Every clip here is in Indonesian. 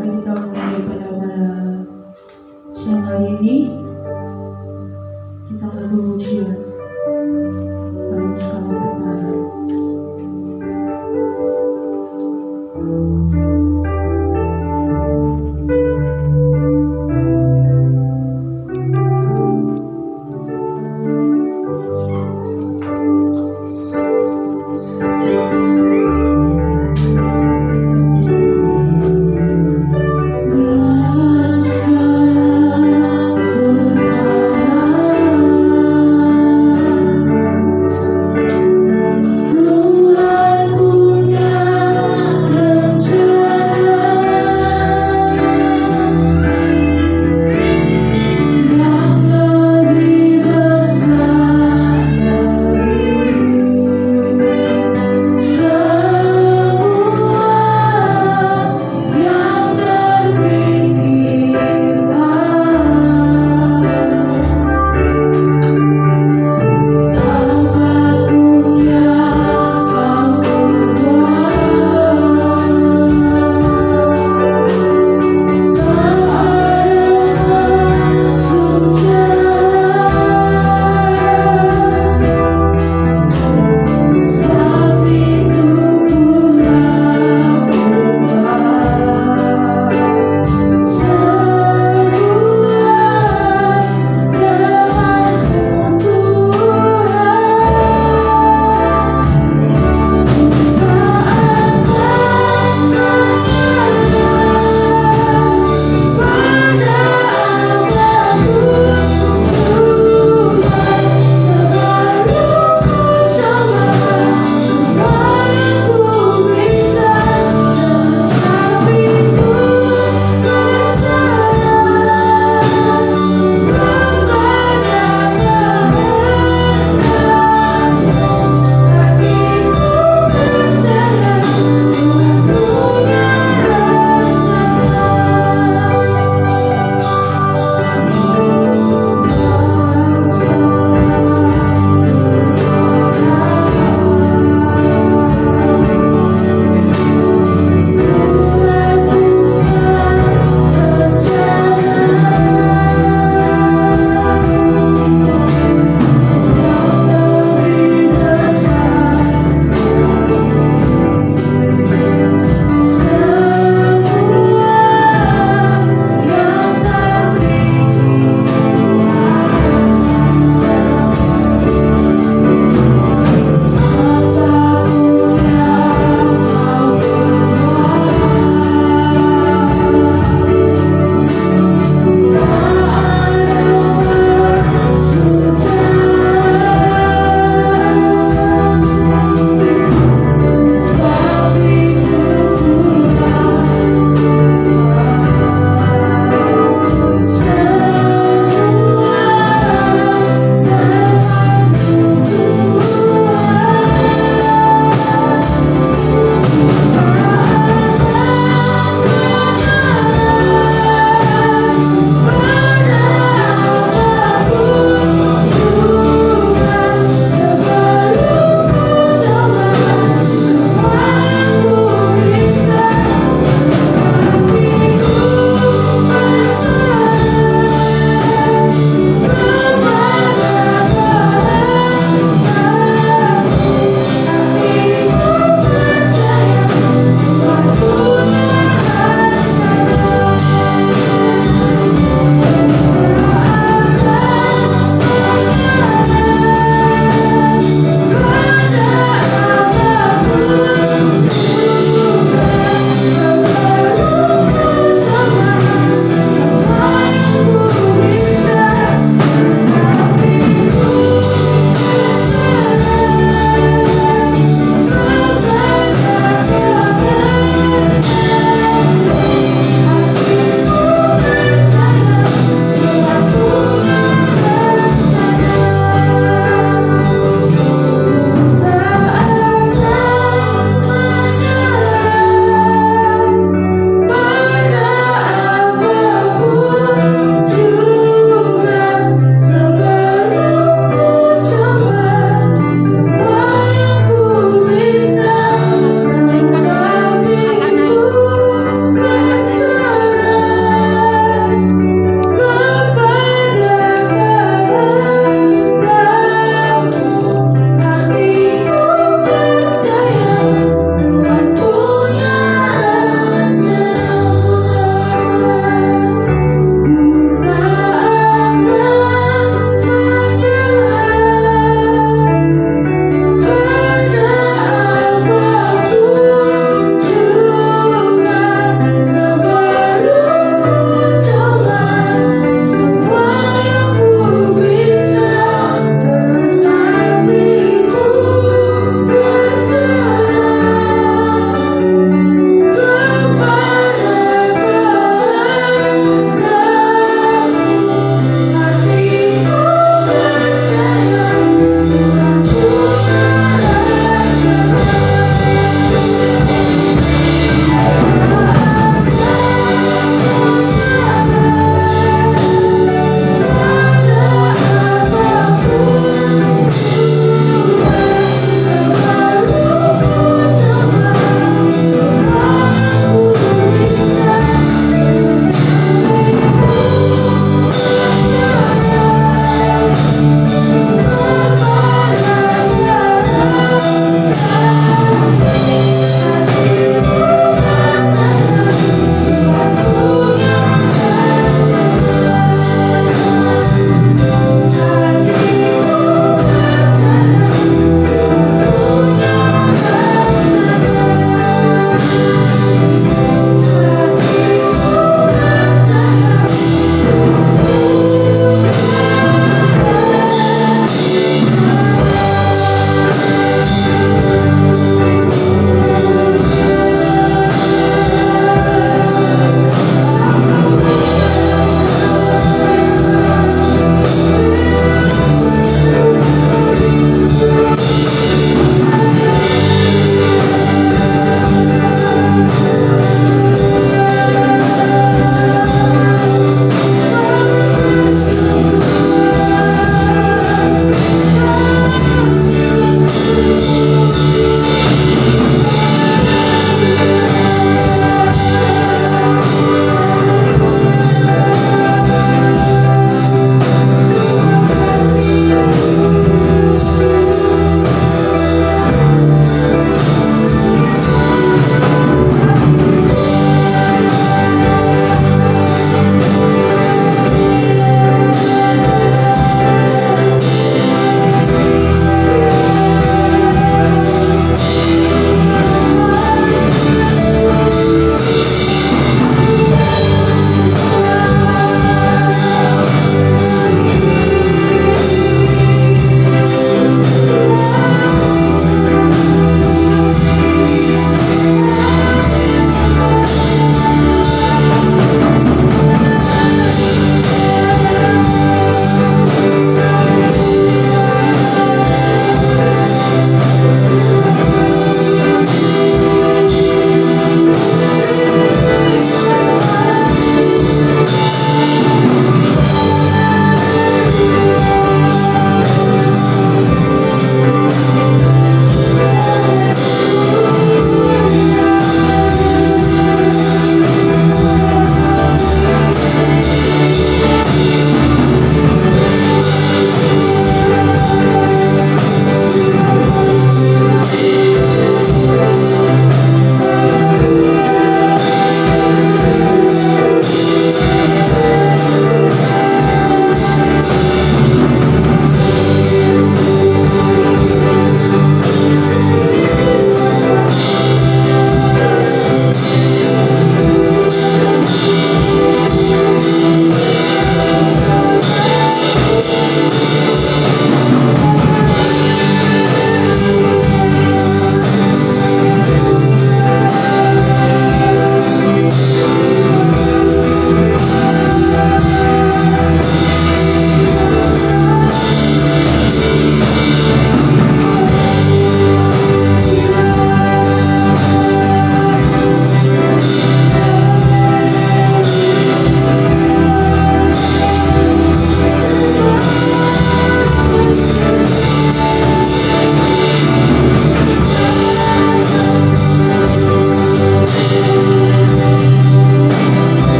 Mari kita mulai pada siang hari ini. Kita berpujian pada segala perkara.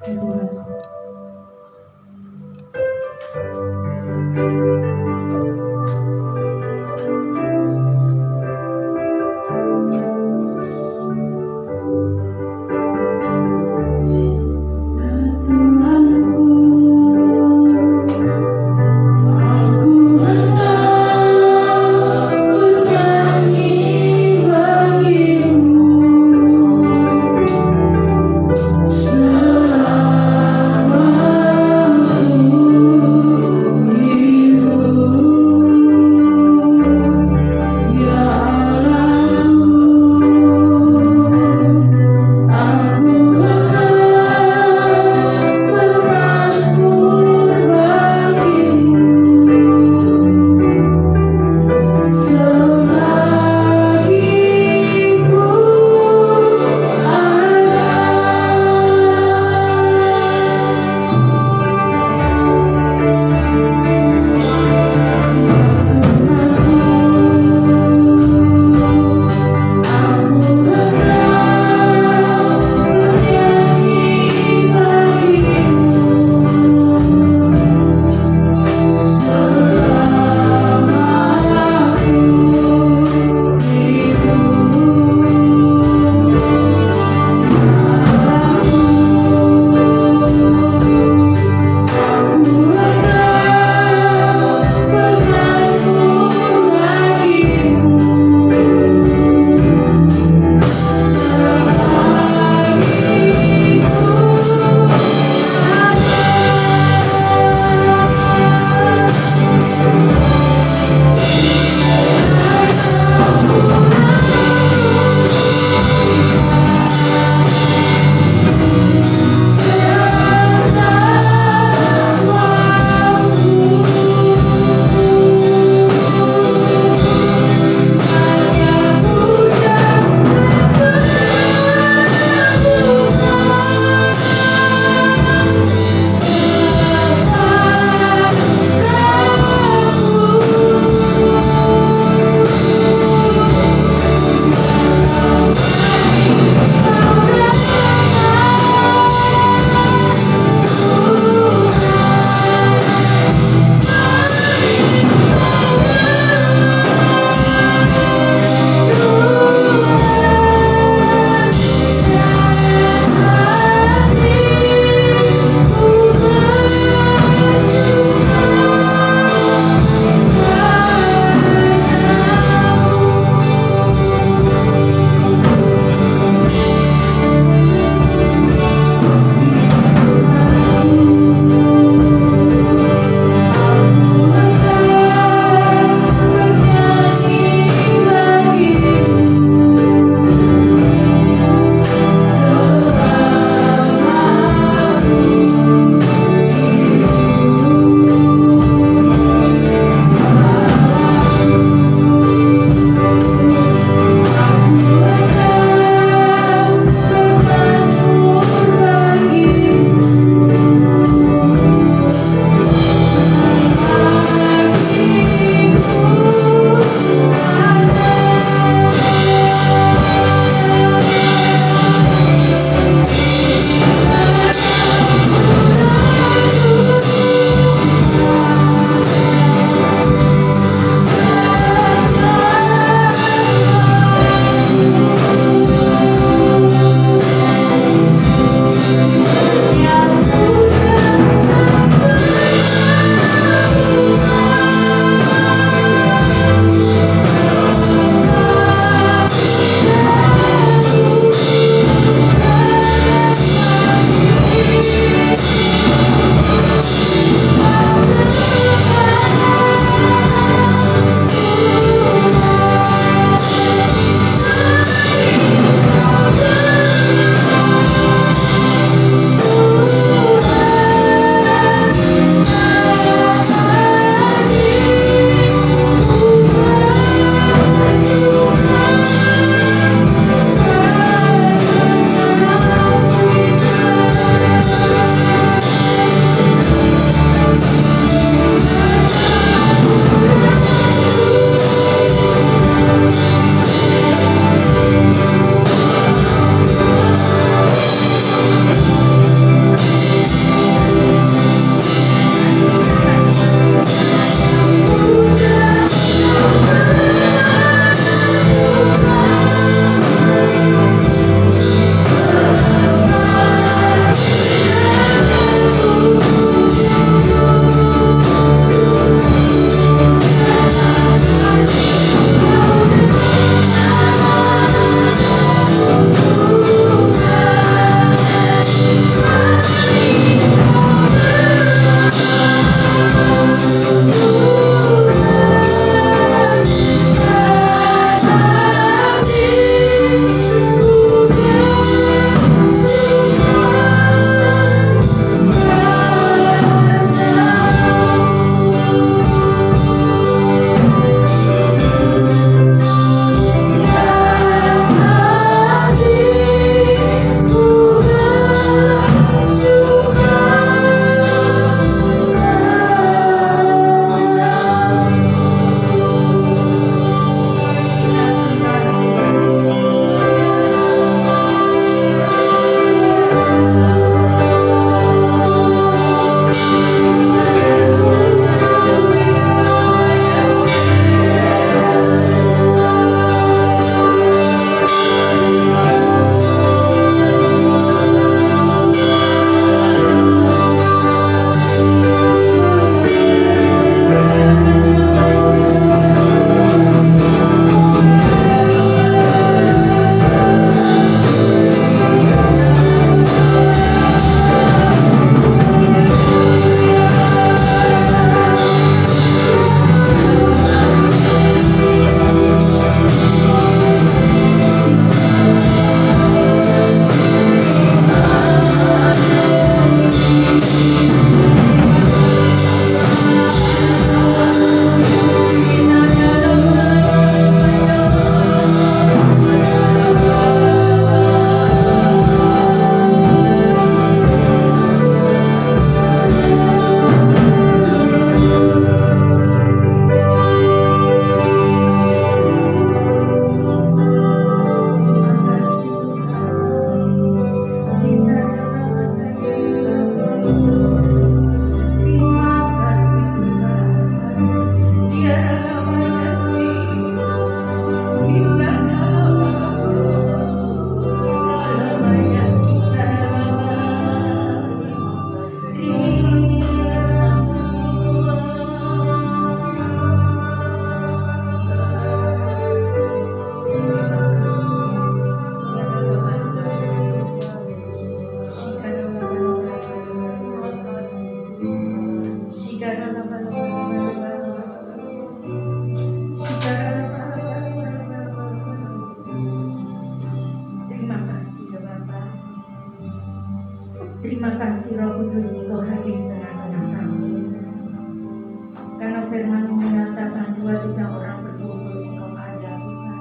ya Tuhanku. Terima kasih Roh Kudus Engkau hadir di tengah-tengah kami. Karena firman menyatakan 2 juta orang berkumpul Engkau ada Tuhan.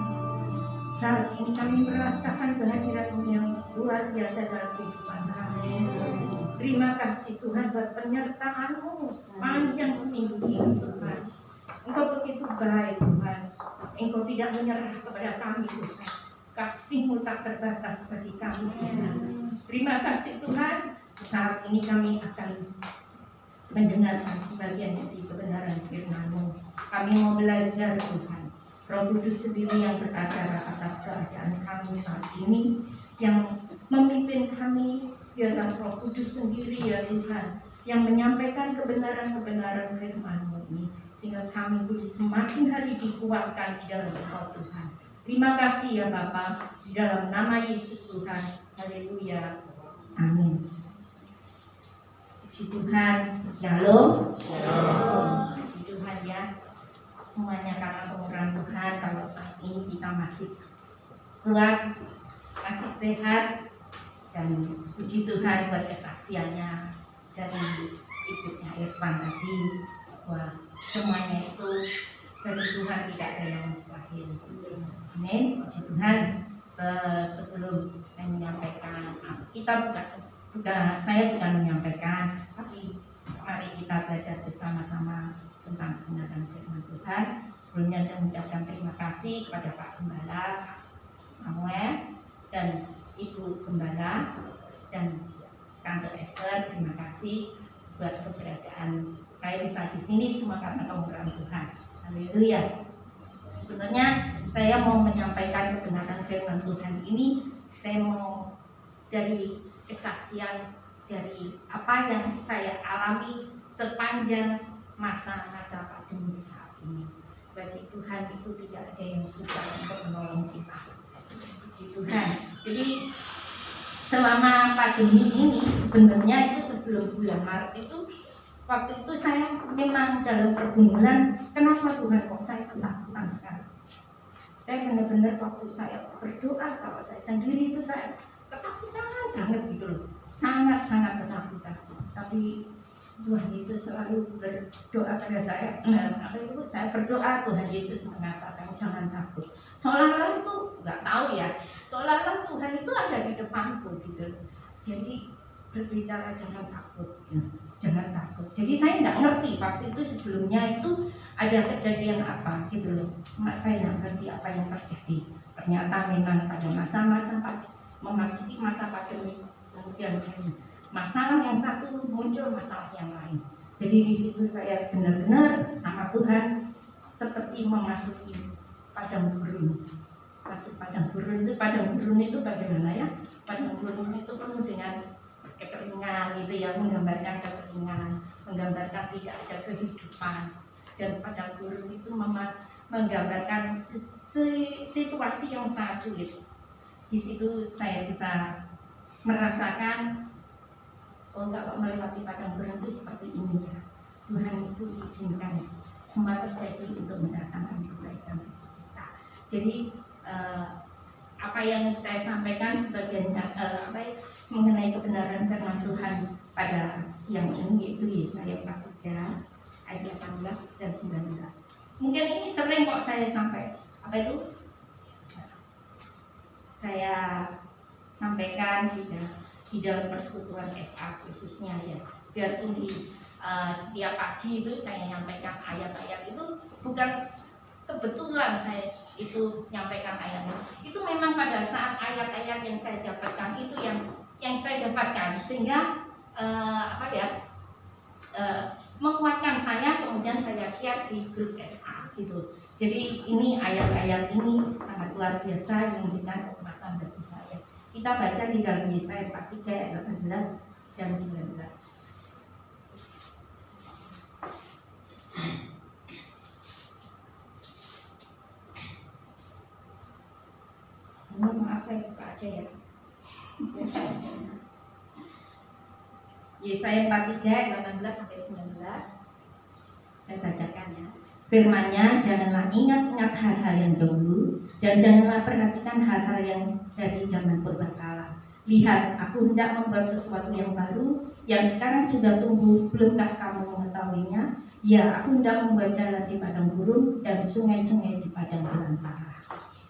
Saat ini kami merasakan kehadiran-Mu yang luar biasa dalam kehidupan kami. Terima kasih Tuhan buat penyertaan-Mu sepanjang seminggu ini Tuhan. Engkau begitu baik Tuhan. Engkau tidak menyerah kepada kami Tuhan. Kasih-Mu tak terbatas bagi kami Tuhan. Terima kasih Tuhan. Saat ini kami akan mendengarkan sebagian dari kebenaran firman-Mu. Kami mau belajar Tuhan. Roh Kudus sendiri yang berbicara atas keadaan kami saat ini, yang memimpin kami. Biarlah Roh Kudus sendiri ya Tuhan, yang menyampaikan kebenaran-kebenaran firman-Mu ini, sehingga kami boleh semakin hari dikuatkan di dalam Engkau Tuhan. Terima kasih ya Bapa, di dalam nama Yesus Tuhan. Haleluya. Amin. Puji Tuhan. Shalom. Puji Tuhan ya. Semuanya karena pemurahan Tuhan. Kalau saat ini kita masih kuat, masih sehat, dan puji Tuhan buat kesaksiannya dari ibunya Irfan tadi, bahwa semuanya itu dari Tuhan, tidak ada yang mustahil. Amin. Puji Tuhan. Sebelum saya menyampaikan, saya bukan menyampaikan, tapi mari kita belajar bersama-sama tentang kebenaran firman Tuhan. Sebelumnya saya mengucapkan terima kasih kepada Pak Gembala Samuel dan Ibu Gembala dan Tante Esther. Terima kasih buat keberadaan saya bisa di sini, semua karena kemurahan Tuhan. Haleluya. Sebenarnya saya mau menyampaikan kebenaran firman Tuhan ini, saya mau dari kesaksian dari apa yang saya alami sepanjang masa-masa pandemi saat ini. Bagi Tuhan itu tidak ada yang susah untuk menolong kita. Puji Tuhan. Jadi selama pandemi ini, sebenarnya itu sebelum bulan Maret itu, waktu itu saya memang dalam pergumulan. Kenapa Tuhan kok saya ketakutan sekarang? Saya benar-benar waktu saya berdoa, kalau saya sendiri itu saya ketakutan banget gitu loh. Sangat-sangat ketakutan. Tapi Tuhan Yesus selalu berdoa pada saya. Saya berdoa, Tuhan Yesus mengatakan jangan takut. Seolah-olah itu nggak tahu ya. Seolah-olah Tuhan itu ada di depanku gitu. Jadi berbicara jangan takut. Jangan takut. Jadi saya nggak ngerti waktu itu sebelumnya itu ada kejadian apa gitu loh. Saya nggak ngerti apa yang terjadi. Ternyata memang pada masa-masa memasuki masa pandemi, kemudian masalah yang satu muncul masalah yang lain. Jadi di situ saya benar-benar sama Tuhan seperti memasuki padang gurun. Masuk padang gurun itu bagaimana ya? Padang gurun itu penuh dengan kekeringan gitu ya, menggambarkan kekeringan, menggambarkan tidak ada kehidupan. Dan padang gurun itu menggambarkan situasi yang sangat sulit. Di situ saya bisa merasakan, oh kalau melewati padang gurun itu seperti ini ya. Tuhan itu izinkan semua terjadi untuk mendatangkan kebaikan kita. Jadi apa yang saya sampaikan sebagian mengenai kebenaran firman Tuhan pada siang ini, yaitu Yesaya 43 ayat 18 dan 19. Mungkin ini sering kok saya saya sampaikan di dalam persekutuan FA khususnya ya. Biarpun di setiap pagi itu saya menyampaikan ayat-ayat itu bukan kebetulan saya itu menyampaikan ayatnya. Itu memang pada saat ayat-ayat yang saya dapatkan itu yang saya dapatkan, sehingga menguatkan saya, kemudian saya share di grup FA gitu. Jadi ini ayat-ayat ini sangat luar biasa yang memberikan kekuatan bagi saya. Kita baca di dalam Yesaya 43 ayat 18 dan 19. Maaf saya buka aja ya. Yesaya 43 ayat 18 sampai 19. Saya bacakan ya. Firman-Nya, janganlah ingat-ingat hal-hal yang dahulu, dan janganlah perhatikan hal-hal yang dari zaman purbakala. Lihat, aku hendak membuat sesuatu yang baru, yang sekarang sudah tumbuh, belumkah kamu mengetahuinya? Ya, aku hendak membuat jalan di padang gurun dan sungai-sungai di padang belantara.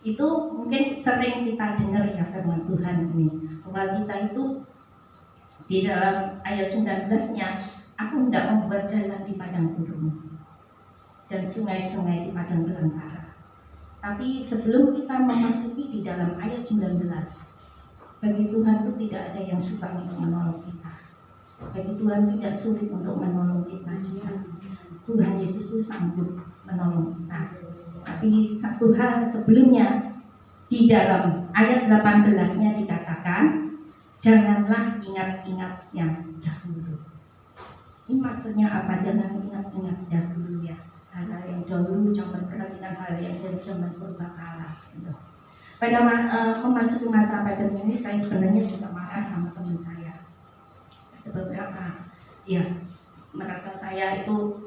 Itu mungkin sering kita dengar ya firman Tuhan ini, bahwa kita itu di dalam ayat 19-nya, aku hendak membuat jalan di padang gurun dan sungai-sungai di padang belantara. Tapi sebelum kita memasuki di dalam ayat 19, bagi Tuhan itu tidak ada yang sukar untuk menolong kita. Bagi Tuhan tidak sulit untuk menolong kita juga. Tuhan Yesus itu sanggup menolong kita. Tapi satu hal sebelumnya, di dalam ayat 18-nya dikatakan, janganlah ingat-ingat yang dahulu. Ini maksudnya apa? Jangan ingat-ingat dahulu ya. Hal-hal yang dahulu jangan perhatikan hal yang dari zaman purbakala. Pada memasuki masa pandemi ini, saya sebenarnya juga marah sama teman saya. Ada beberapa, ya, merasa saya itu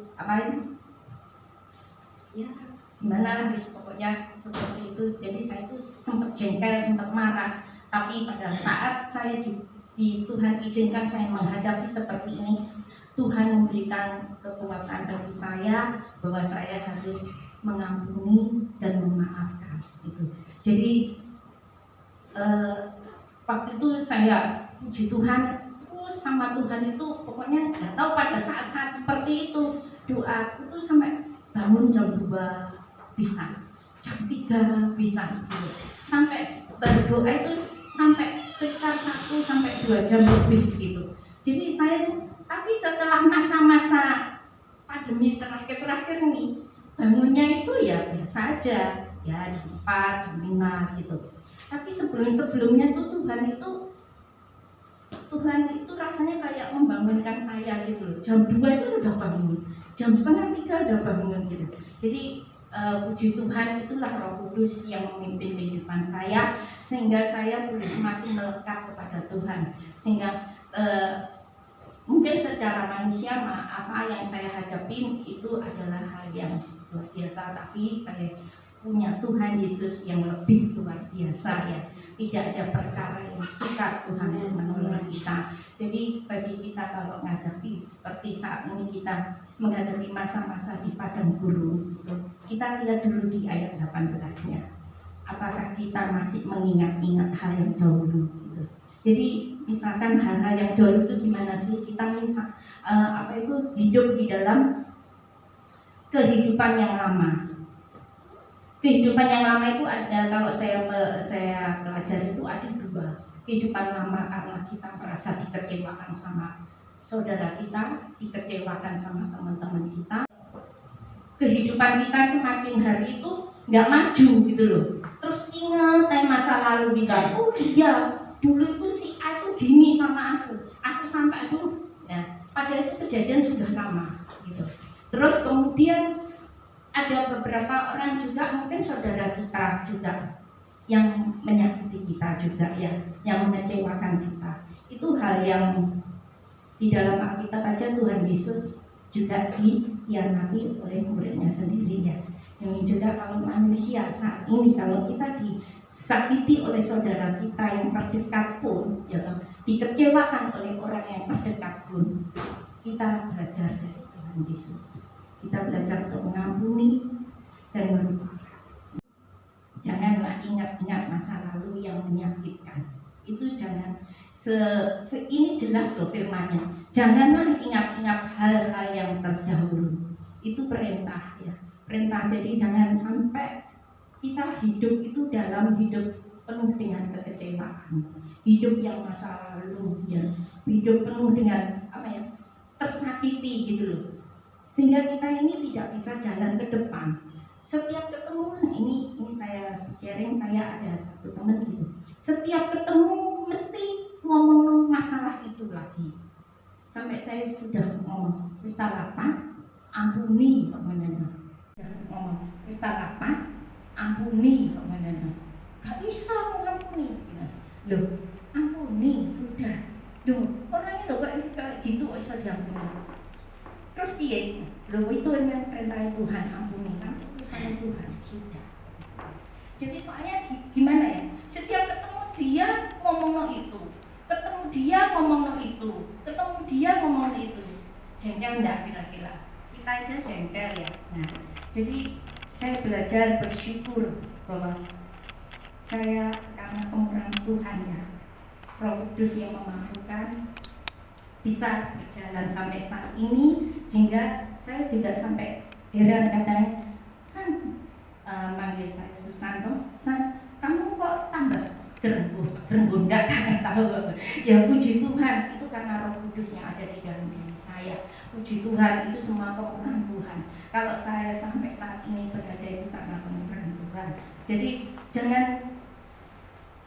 ya gimana lah, pokoknya seperti itu. Jadi saya itu sempat jengkel, sempat marah. Tapi pada saat saya di Tuhan izinkan saya menghadapi seperti ini, Tuhan memberikan kekuatan bagi saya bahwa saya harus mengampuni dan memaafkan itu. Jadi waktu itu saya puji Tuhan, terus sama Tuhan itu pokoknya nggak tahu pada saat-saat seperti itu doa itu sampai bangun jam 2 bisa, jam 3 bisa gitu. Sampai berdoa itu sampai sekitar 1 sampai 2 jam lebih gitu. Jadi saya, tapi setelah masa-masa pandemi terakhir ini, bangunnya itu ya biasa aja, ya jam 4, jam 5 gitu. Tapi sebelum-sebelumnya tuh Tuhan itu rasanya kayak membangunkan saya gitu loh. Jam 2 itu sudah bangun, jam setengah 3 udah bangun gitu. Jadi puji Tuhan, itulah Roh Kudus yang memimpin kehidupan saya, sehingga saya boleh semakin melekat kepada Tuhan. Sehingga mungkin secara manusia apa yang saya hadapi itu adalah hal yang luar biasa, tapi saya punya Tuhan Yesus yang lebih luar biasa ya. Tidak ada perkara yang sukar Tuhan yang menolong kita. Jadi bagi kita kalau menghadapi seperti saat ini kita menghadapi masa-masa di padang gurun, kita lihat dulu di ayat 18-nya. Apakah kita masih mengingat-ingat hal yang dahulu gitu. Jadi misalkan hal-hal yang dahulu itu gimana sih? Kita hidup di dalam kehidupan yang lama. Kehidupan yang lama itu ada, kalau saya pelajari itu ada 2. Kehidupan lama karena kita merasa dikecewakan sama saudara kita, dikecewakan sama teman-teman kita. Kehidupan kita semakin hari itu nggak maju gitu loh. Terus ingat masa lalu kita, oh iya dulu itu si A itu gini sama aku sampai dulu. Ya, padahal itu kejadian sudah lama gitu. Terus kemudian ada beberapa orang juga, mungkin saudara kita juga yang menyakiti kita juga ya, yang mengecewakan kita. Itu hal yang di dalam Alkitab aja Tuhan Yesus juga dikhianati oleh muridnya sendiri ya. Ini juga kalau manusia saat ini, kalau kita disakiti oleh saudara kita yang terdekat pun ya, dikecewakan oleh orang yang terdekat pun, kita belajar dari Tuhan Yesus. Kita belajar untuk mengampuni dan melupakan. Janganlah ingat-ingat masa lalu yang menyakitkan. Itu jangan. Ini jelas loh firman-Nya. Janganlah ingat-ingat hal-hal yang terdahulu. Itu perintah ya. Perintah. Jadi jangan sampai kita hidup itu dalam hidup penuh dengan kekecewaan. Hidup yang masa lalu ya. Hidup penuh dengan tersakiti gitu loh. Sehingga kita ini tidak bisa jalan ke depan. Setiap ketemu, ini saya sharing, saya ada satu teman gitu. Setiap ketemu mesti ngomong masalah itu lagi. Sampai saya sudah ngomong, Ustaz apa? Ampuni pemenangnya. Ngomong, Ustaz apa? Ampuni pemenangnya. Gak bisa mengampuni. Loh, ampuni sudah. Loh, orangnya loh kayak gitu bisa diampuni. Terus dia, loh itu yang perintah Tuhan, ampuni kan urusan Tuhan sudah. Jadi soalnya gimana ya? Setiap ketemu dia ngomong itu, dia ngomong itu, ketemu dia ngomong itu, jengkel enggak kira-kira? Kita aja jengkel ya. Nah, jadi saya belajar bersyukur bahwa saya karena kemurahan Tuhan ya, Roh Kudus yang memampukan bisa berjalan sampai saat ini, sehingga saya juga sampai heran kadang manggil saya Susanto, San, kamu kok tambah seger enggak karena tahu ya. Puji Tuhan, itu karena Roh Kudus yang ada di dalam diri saya. Puji Tuhan, itu semua kemurahan Tuhan. Kalau saya sampai saat ini berada itu karena kemurahan Tuhan. Jadi jangan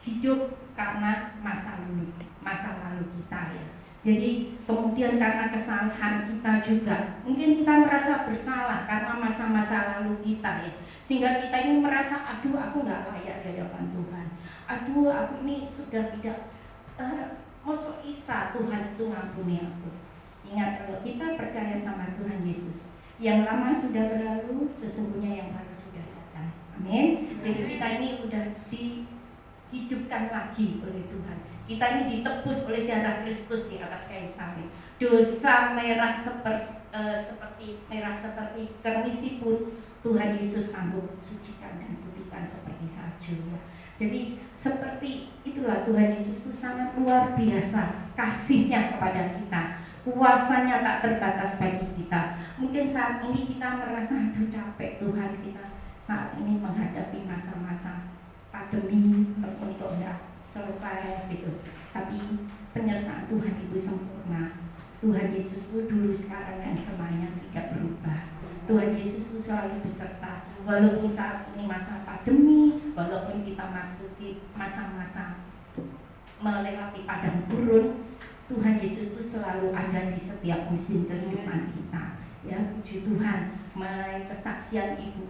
hidup karena masa lalu kita ya. Jadi kemudian karena kesalahan kita juga, mungkin kita merasa bersalah karena masa-masa lalu kita ya, sehingga kita ini merasa, aduh aku nggak layak di hadapan Tuhan, aduh aku ini sudah tidak masuk Isa, Tuhan itu ngampuni aku. Ingat, kalau kita percaya sama Tuhan Yesus, yang lama sudah berlalu, sesungguhnya yang baru sudah datang. Amin. Jadi kita ini udah dihidupkan lagi oleh Tuhan. Kita ini ditebus oleh darah Kristus di atas kayu salib. Dosa merah seperti kermisi pun Tuhan Yesus sanggup sucikan dan putihkan seperti salju ya. Jadi seperti itulah Tuhan Yesus itu sangat luar biasa kasihnya kepada kita. Kuasanya tak terbatas bagi kita. Mungkin saat ini kita merasa aduh capek Tuhan, kita saat ini menghadapi masa-masa pandemi seperti itu enggak selesai gitu. Tapi penyertaan Tuhan itu sempurna. Tuhan Yesus itu dulu, sekarang dan selamanya tidak berubah. Tuhan Yesus itu selalu beserta. Walaupun saat ini masa pandemi, walaupun kita masuk di masa-masa melewati padang gurun, Tuhan Yesus itu selalu ada di setiap musim kehidupan kita. Ya, puji Tuhan. Melalui kesaksian Ibu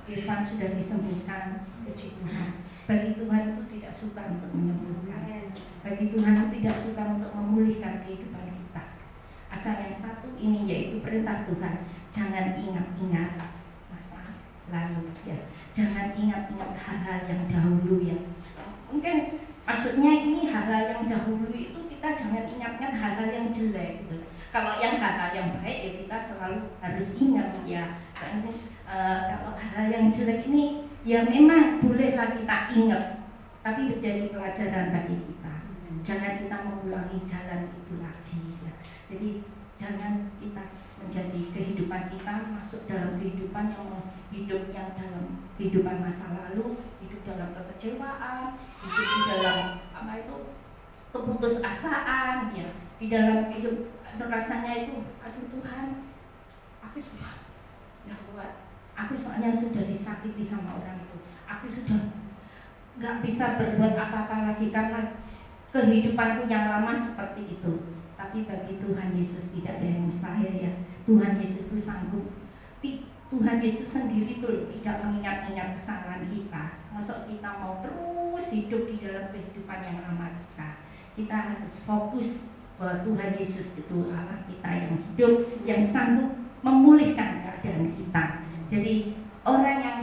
Irfan sudah disembuhkan, puji Tuhan. Bagi Tuhan itu tidak suka untuk menyembuhkan. Bagi Tuhan itu tidak suka untuk memulihkan kehidupan kita. Asal yang satu ini, yaitu perintah Tuhan, jangan ingat-ingat masa lalu ya. Jangan ingat-ingat hal-hal yang dahulu ya. Mungkin maksudnya ini hal-hal yang dahulu itu kita jangan ingatkan hal-hal yang jelek gitu. Kalau yang hal-hal yang baik ya kita selalu harus ingat ya. Kalau hal-hal yang jelek ini ya memang bolehlah kita ingat, tapi menjadi pelajaran bagi kita. Jangan kita mengulangi jalan itu lagi ya. Jadi jangan kita menjadi kehidupan kita masuk dalam kehidupan yang dalam kehidupan masa lalu, hidup dalam kekecewaan, hidup di dalam keputusasaan ya, di dalam hidup rasanya itu aduh Tuhan, aku sudah nggak kuat, aku soalnya sudah disakiti sama orang itu, aku sudah nggak bisa berbuat apa-apa lagi karena kehidupanku yang lama seperti itu. Tapi bagi Tuhan Yesus tidak ada yang mustahil ya. Tuhan Yesus itu sanggup. Tuhan Yesus sendiri tuh tidak mengingat-ingat kesalahan kita. Maksud kita mau terus hidup di dalam kehidupan yang lama kita harus fokus bahwa Tuhan Yesus itu Allah kita yang hidup, yang sanggup memulihkan keadaan kita. Jadi orang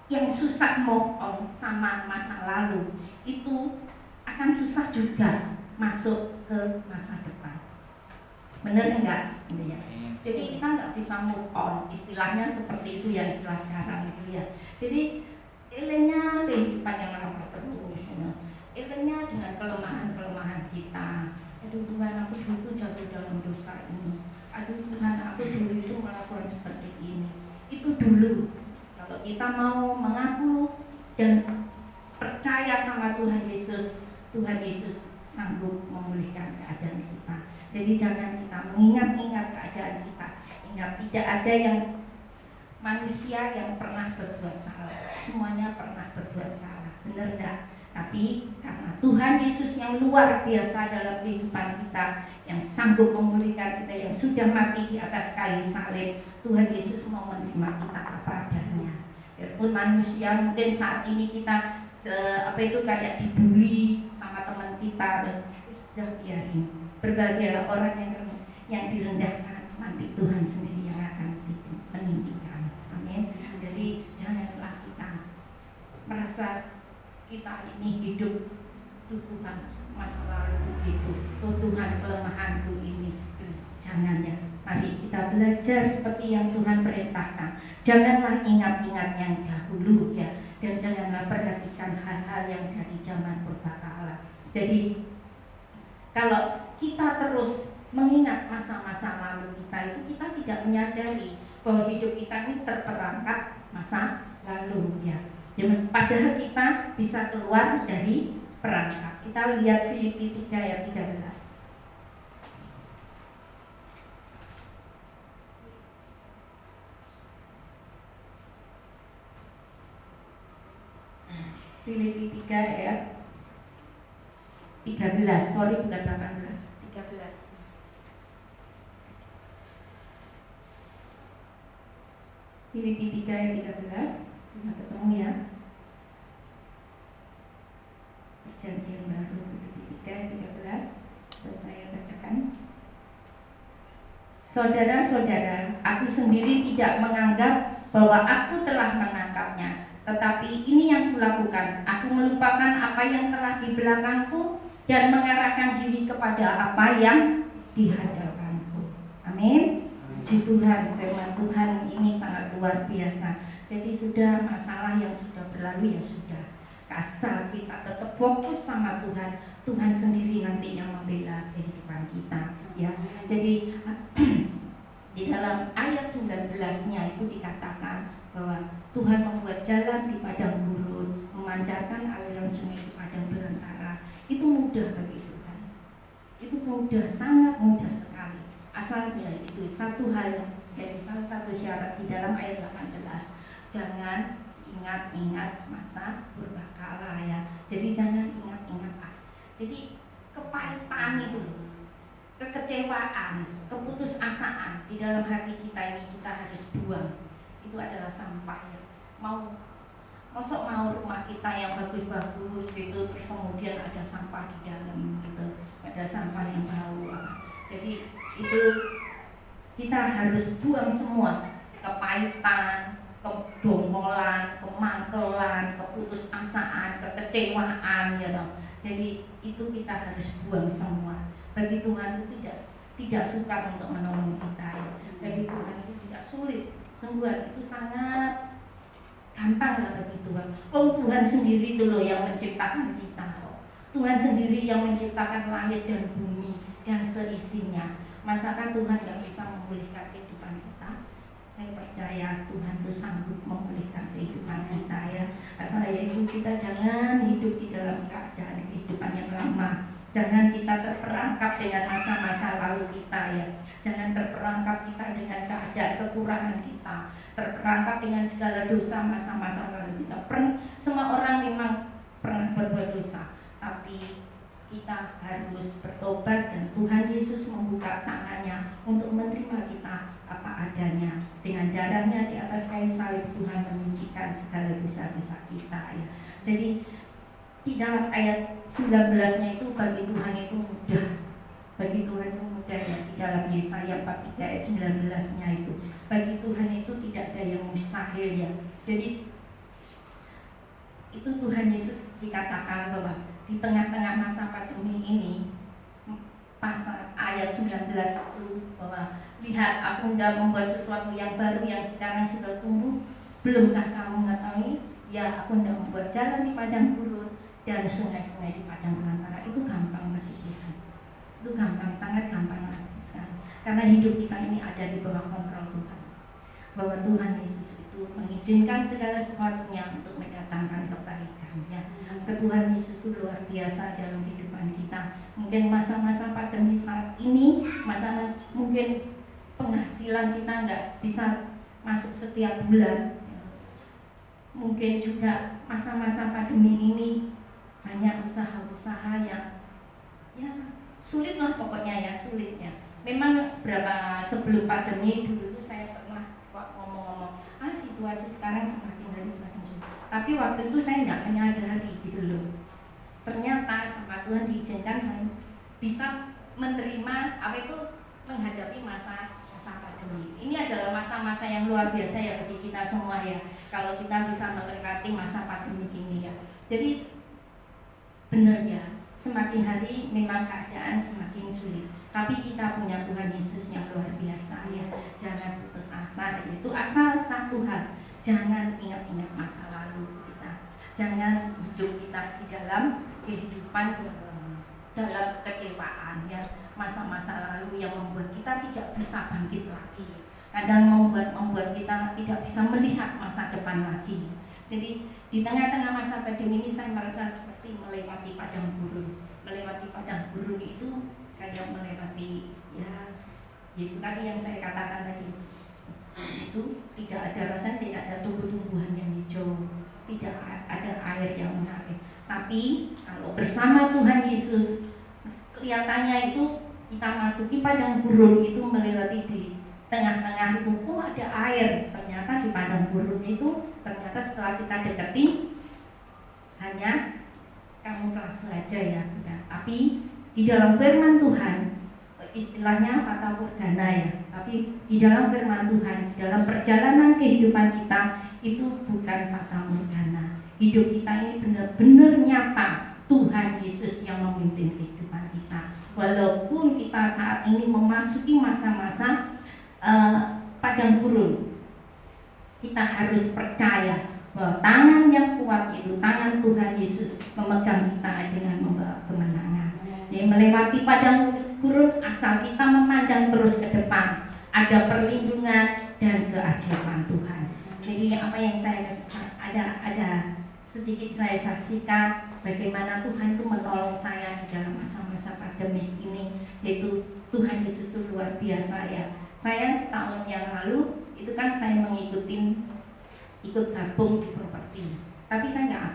yang susah move on sama masa lalu itu akan susah juga masuk ke masa depan. Benar enggak? Ya. Jadi kita nggak bisa move on, istilahnya seperti itu ya, istilah sekarang itu ya. Jadi ilenya kehidupan yang lama terus, ilenya dengan kelemahan-kelemahan kita. Aduh Tuhan, aku dulu jatuh dalam dosa ini. Aduh Tuhan, aku dulu itu melakukan seperti ini. Itu dulu. Kalau kita mau mengaku dan percaya sama Tuhan Yesus sanggup memulihkan keadaan kita. Jadi jangan kita mengingat-ingat keadaan kita. Ingat, tidak ada yang manusia yang pernah berbuat salah. Semuanya pernah berbuat salah. Benar enggak? Tapi karena Tuhan Yesus yang luar biasa dalam kehidupan kita, yang sanggup memulihkan kita, yang sudah mati di atas kayu salib, Tuhan Yesus mau menerima kita apa adanya. Biarpun manusia mungkin saat ini kita kayak dibully sama teman kita, dan sudah biarin. Berbahagialah orang yang direndahkan, nanti Tuhan sendiri yang akan meninggikan. Amin. Jadi janganlah kita merasa kita ini hidup Tuhan, masa lalu begitu, Tuhan kelemahanku ini. Jangan ya, mari kita belajar seperti yang Tuhan perintahkan. Janganlah ingat-ingat yang dahulu ya, dan janganlah perhatikan hal-hal yang dari zaman purbakala. Jadi kalau kita terus mengingat masa-masa lalu kita itu, kita tidak menyadari bahwa hidup kita ini terperangkap masa lalu ya. Padahal kita bisa keluar dari perangkap. Kita lihat Filipi 3 ayat 13. Filipi 3 ayat 13, sorry bukan 18, 13. Filipi 3 ayat 13, sudah ketemu ya. Perjanjian baru Filipi 3 ayat 13, dan saya bacakan. Saudara-saudara, aku sendiri tidak menganggap bahwa aku telah menangkapnya, tetapi ini yang kulakukan, aku melupakan apa yang telah di belakangku dan mengarahkan diri kepada apa yang di hadapanku. Amin. Puji Tuhan, firman Tuhan ini sangat luar biasa. Jadi sudah masalah yang sudah berlalu ya sudah. Asal kita tetap fokus sama Tuhan, Tuhan sendiri nanti yang membela kehidupan kita ya. Jadi di dalam ayat 19-nya itu dikatakan bahwa Tuhan membuat jalan di padang gurun, memancarkan aliran sungai di padang belantara. Itu mudah bagi Tuhan. Itu mudah, sangat mudah sekali. Asalnya itu satu hal yang jadi salah satu syarat di dalam ayat 18. Jangan ingat-ingat masa purbakala ya. Jadi jangan ingat-ingat. Jadi kepahitan itu, kekecewaan, keputusasaan di dalam hati kita ini kita harus buang. Itu adalah sampah ya. Masuk mau rumah kita yang bagus-bagus gitu, terus kemudian ada sampah di dalam gitu, ada sampah yang bau. Jadi itu kita harus buang semua kepahitan, kedongkolan, kemangkelan, keputusasaan, kekecewaan ya dong. Jadi itu kita harus buang semua. Bagi Tuhan itu tidak sukar untuk menolong kita ya. Bagi Tuhan itu tidak sulit. Sungguh itu sangat gampang lah bagi Tuhan. Oh Tuhan sendiri itu loh yang menciptakan kita. Tuhan sendiri yang menciptakan langit dan bumi dan seisinya. Masakan Tuhan gak bisa memulihkan kehidupan kita? Saya percaya Tuhan itu sanggup memulihkan kehidupan kita ya. Asal yaitu kita jangan hidup di dalam keadaan kehidupan yang lama. Jangan kita terperangkap dengan masa-masa lalu kita ya. Jangan terperangkap kita dengan keadaan kekurangan kita, terperangkap dengan segala dosa masa-masa lalu kita. Semua orang memang pernah berbuat dosa, tapi kita harus bertobat dan Tuhan Yesus membuka tangannya untuk menerima kita apa adanya. Dengan darahnya di atas kayu salib Tuhan menyucikan segala dosa-dosa kita ya. Jadi di dalam ayat 19-nya itu bagi Tuhan itu mudah. Bagi Tuhan itu mudah ya. Di dalam Yesaya 43 ayat 19-nya itu bagi Tuhan itu tidak ada yang mustahil ya. Jadi itu Tuhan Yesus dikatakan bahwa di tengah-tengah masa pandemi ini, pasal ayat 19 itu bahwa lihat aku hendak membuat sesuatu yang baru yang sekarang sudah tumbuh, belumkah kamu mengetahui? Ya aku hendak membuat jalan di padang gurun dan sungai-sungai di padang belantara. Itu gampang bagi Tuhan. Itu gampang, sangat gampang sekali. Karena hidup kita ini ada di bawah kontrol Tuhan. Bahwa Tuhan Yesus itu mengizinkan segala sesuatunya untuk mendatangkan kebaikan ya. Tuhan Yesus itu luar biasa dalam kehidupan kita. Mungkin masa-masa pandemi saat ini, mungkin penghasilan kita nggak bisa masuk setiap bulan. Mungkin juga masa-masa pandemi ini banyak usaha-usaha yang ya sulit lah pokoknya ya, sulitnya. Memang berapa sebelum pandemi dulu tuh saya pernah ngomong-ngomong, situasi sekarang semakin hari semakin sulit. Tapi waktu itu saya nggak menyadari gitu loh. Ternyata sama Tuhan diizinkan saya bisa menerima menghadapi masa pandemi. Ini adalah masa-masa yang luar biasa ya bagi kita semua ya. Kalau kita bisa melewati masa pandemi ini ya. Jadi benar ya, semakin hari memang keadaan semakin sulit. Tapi kita punya Tuhan Yesus yang luar biasa ya. Jangan putus asa, itu asal satu hal, jangan ingat-ingat masa lalu kita. Jangan hidup kita di dalam kehidupan dalam kecewaan ya, masa-masa lalu yang membuat kita tidak bisa bangkit lagi. Kadang membuat kita tidak bisa melihat masa depan lagi. Jadi di tengah-tengah masa pandemi ini saya merasa seperti melewati padang gurun. Melewati padang gurun itu kayak melewati ya itu tadi yang saya katakan tadi, itu tidak ada rasanya, tidak ada tumbuh-tumbuhan yang hijau, tidak ada air yang mengalir. Tapi kalau bersama Tuhan Yesus, kelihatannya itu kita masuki padang gurun itu, melewati di tengah-tengah itu pun ada air. Ternyata di padang gurun itu, ternyata setelah kita deketi hanya kamuflase saja ya. Tapi di dalam firman Tuhan, istilahnya fata morgana ya, tapi di dalam firman Tuhan, di dalam perjalanan kehidupan kita itu bukan fata morgana. Hidup kita ini benar-benar nyata, Tuhan Yesus yang memimpin kehidupan kita. Walaupun kita saat ini memasuki masa-masa padang gurun, kita harus percaya bahwa tangan yang kuat itu, tangan Tuhan Yesus memegang kita dengan membawa kemenangan. Jadi melewati padang gurun asal kita memandang terus ke depan, ada perlindungan dan keajaiban Tuhan. Jadi apa yang saya ada sedikit saya saksikan bagaimana Tuhan itu menolong saya di dalam masa-masa pandemi ini, yaitu Tuhan Yesus itu luar biasa ya. Saya setahun yang lalu itu kan saya ikut gabung di properti, tapi saya nggak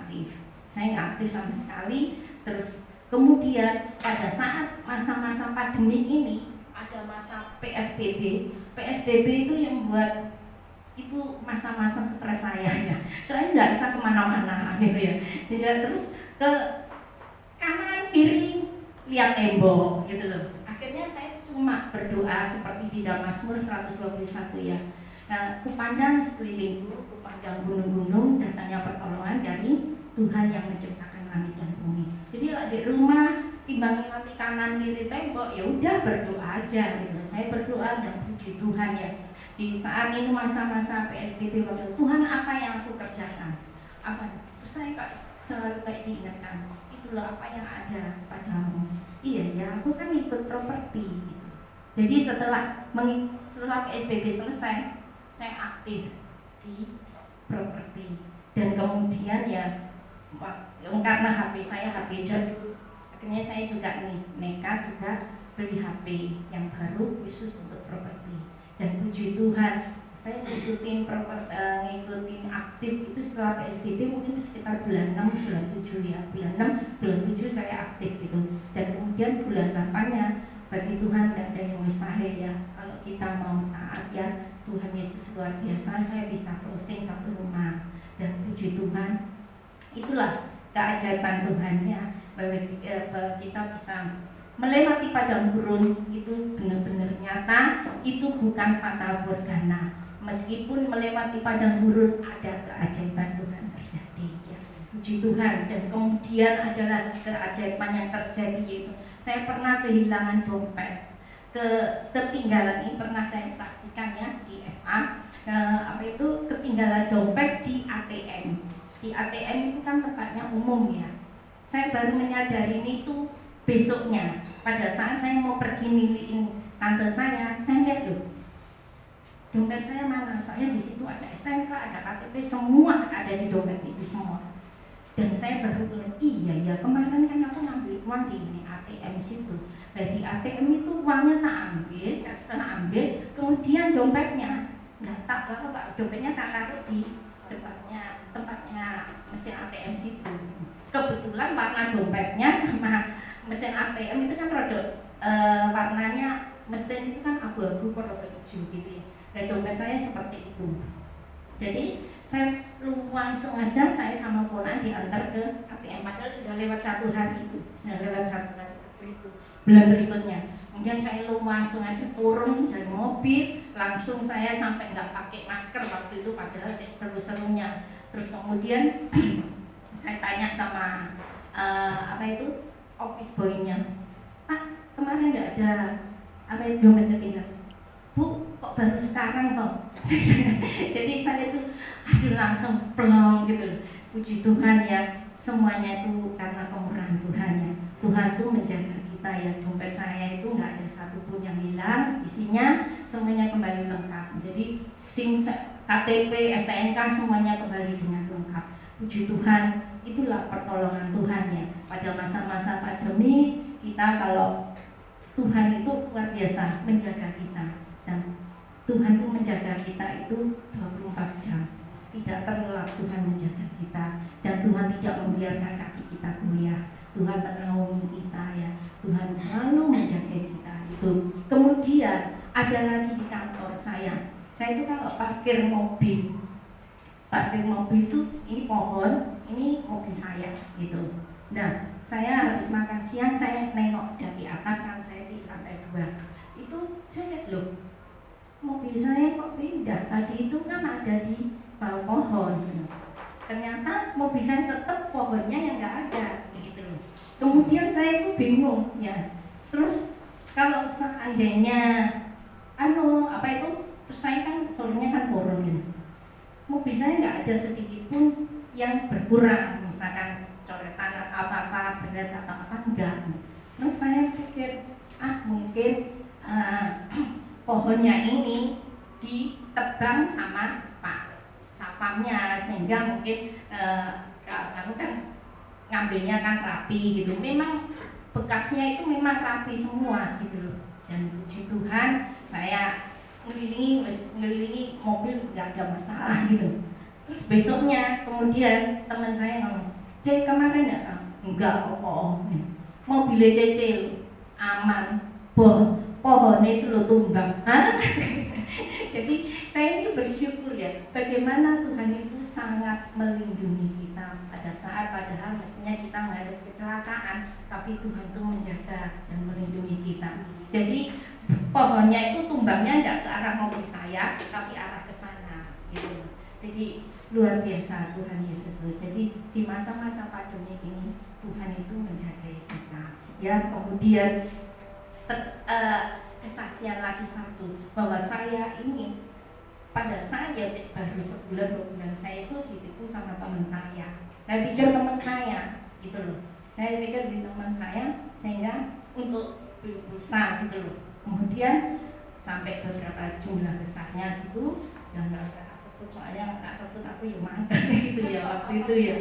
aktif sama sekali. Terus kemudian pada saat masa-masa pandemi ini ada masa PSBB itu yang buat itu masa-masa stres saya ya. Soalnya nggak bisa kemana-mana gitu ya. Jadi terus ke kanan kiri lihat tembok gitu loh. Akhirnya saya cuma berdoa seperti di dalam Mazmur 121 ya. Nah, kupandang sekelilingku, kupandang gunung-gunung, datangnya pertolongan dari Tuhan yang menciptakan langit dan bumi. Jadi di rumah timbangin nanti kanan kiri tembok, ya udah berdoa aja gitu. Saya berdoa dan puji Tuhan ya. Di saat ini masa-masa PSBB waktu, Tuhan apa yang aku kerjakan? Apa? Terus saya selalu kayak diingatkan, itulah apa yang ada padamu. Iya ya, aku kan ikut properti gitu. Jadi setelah PSBB selesai, saya aktif di properti. Dan kemudian ya karena HP saya HP jadul, akhirnya saya juga nekat juga beli HP yang baru khusus untuk properti. Dan puji Tuhan, saya ngikutin aktif itu setelah PSBB mungkin sekitar bulan 6, bulan 7 ya. Bulan 6, bulan 7 saya aktif gitu. Dan kemudian bulan 8-nya bagi Tuhan dan yang mustahil ya. Kalau kita mau taat ya, Tuhan Yesus luar biasa, saya bisa closing satu rumah. Dan puji Tuhan, itulah keajaiban Tuhan ya, bahwa kita bisa melewati padang gurun itu benar-benar nyata, itu bukan fata morgana. Meskipun melewati padang gurun ada keajaiban Tuhan terjadi ya. Puji Tuhan. Dan kemudian adalah keajaiban yang terjadi, yaitu saya pernah kehilangan dompet. Ketinggalan ini pernah saya saksikan ya di FA. Ketinggalan dompet di ATM. Di ATM itu kan tempatnya umum ya. Saya baru menyadari ini tuh besoknya, pada saat saya mau pergi milihin tante saya lihat loh, dompet saya mana? Soalnya di situ ada SNK, ada KTP, semua ada di dompet itu semua. Dan saya baru ingat, iya ya kemarin kan aku ngambil uang di ini ATM situ. Nah di ATM itu uangnya tak ambil, setelah ambil, kemudian dompetnya nggak tak bawa, dompetnya tak taruh di tempatnya mesin ATM situ. Kebetulan warna dompetnya sama mesin ATM itu kan warnanya mesin itu kan abu-abu rada hijau gitu ya. Dan dompet saya seperti itu. Jadi saya langsung aja saya sama ponakan diantar ke ATM, padahal sudah lewat 1 hari itu, bulan berikutnya. Kemudian saya langsung aja turun dari mobil, langsung saya sampai nggak pakai masker waktu itu, padahal seru-serunya. Terus kemudian saya tanya sama office boy-nya, Pak, kemarin nggak ada dompet ketinggalan. Bu, kok baru sekarang toh? Jadi saya tuh langsung plong gitu. Puji Tuhan ya, semuanya itu karena kemurahan Tuhan ya. Tuhan tuh menjaga kita ya. Dompet saya itu nggak ada satupun yang hilang, isinya semuanya kembali lengkap. Jadi SIM, KTP, STNK semuanya kembali dengan lengkap. Puji Tuhan, itulah pertolongan Tuhan ya. Pada masa-masa pandemi kita, kalau Tuhan itu luar biasa menjaga kita, dan Tuhan itu menjaga kita itu 24 jam. Tidak terlelap Tuhan menjaga kita, dan Tuhan tidak membiarkan kaki kita goyah. Tuhan menaungi kita ya. Tuhan selalu menjaga kita itu. Kemudian ada lagi di kantor saya itu kalau parkir mobil itu ini pohon, ini mobil saya gitu. Nah, saya habis makan siang, saya nengok dari atas, kan saya di lantai 2. Itu saya lihat, loh, mobil saya kok pindah. Tadi itu kan ada di bawah pohon. Ternyata mobil saya tetap pohonnya yang nggak ada gitu loh. Kemudian saya itu bingung ya. Terus kalau seandainya terus saya kan solunya kan turun gitu. Mobil saya nggak ada sedikit pun yang berkurang, misalkan coretan atau apa-apa, berat atau apa, enggak. Terus saya pikir, mungkin pohonnya ini ditebang sama Pak Satpamnya, sehingga mungkin kan ngambilnya kan rapi gitu. Memang bekasnya itu memang rapi semua gitu loh. Dan puji Tuhan, saya ngelilingi mobil nggak ada masalah gitu. Terus besoknya kemudian teman saya ngomong, "C, kemarin enggak apa-apa, mobilnya Cece aman, pohonnya itu lo tumbang." Jadi saya ini bersyukur ya, bagaimana Tuhan itu sangat melindungi kita pada saat padahal mestinya kita nggak ada kecelakaan, tapi Tuhan itu menjaga dan melindungi kita. Jadi pohonnya itu tumbangnya nggak ke arah mobil saya, tapi arah ke sana gitu. Jadi luar biasa Tuhan Yesus. Jadi di masa-masa pandemi ini Tuhan itu menjaga kita ya. Kemudian kesaksian lagi satu, bahwa saya ini pada saat ya baru sebulan 2 bulan saya itu ditipu sama teman saya. Saya pikir teman saya gitu loh. Saya pikir di teman saya, sehingga untuk beli pulsa gitu loh. Kemudian sampai beberapa jumlah besarnya gitu, yang nggak saya sebut, soalnya nggak sebut aku ya mantan gitu ya waktu itu ya.